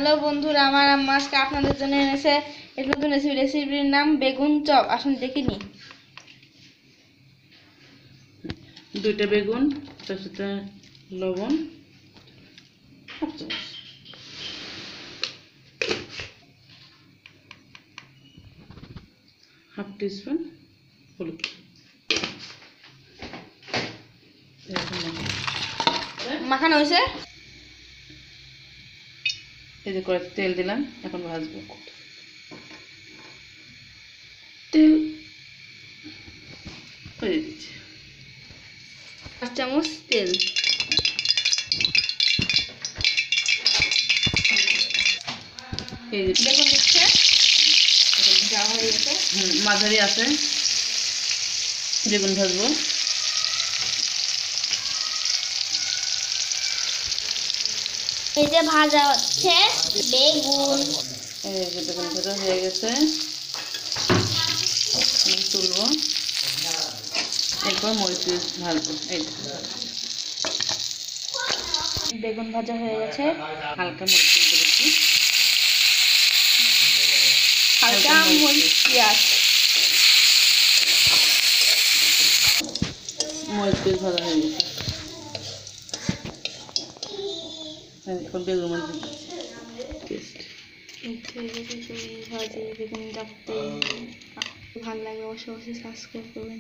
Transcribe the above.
Hello বন্ধুরা, আমার আম্মা আজকে আপনাদের জন্য এনেছে এক নতুন রেসিপি। রেসিপির নাম বেগুন চপ। আসুন দেখিনি। দুইটা বেগুন, তার সাথে লবণ, হাফ টিস্পুন হলুদ, মাখানো হয়েছে। এই যে করে তেল দিলাম, এখন ভাজবো। তেল দিয়ে দিচ্ছি 5 চামচ তেল। এই যে বেগুন দিচ্ছে, যা হয়ে গেছে। মাঝারি আছে বেগুন ভাজবো। এই যে ভাজা হচ্ছে বেগুন। এই যে বেগুন ভাজা হয়ে গেছে, তুলবো। এরপর মরিচ ভাজবো। এই বেগুন ভাজা হয়ে গেছে। হালকা মরিচ দিচ্ছি, হালকা মরিচ, পেঁয়াজ। মরিচ ভাজা হয়ে গেছে। এরপর বেগুন ভাজি বেগুন দেখতে ভালো লাগে, অবশ্যই সাবস্ক্রাইব করবেন।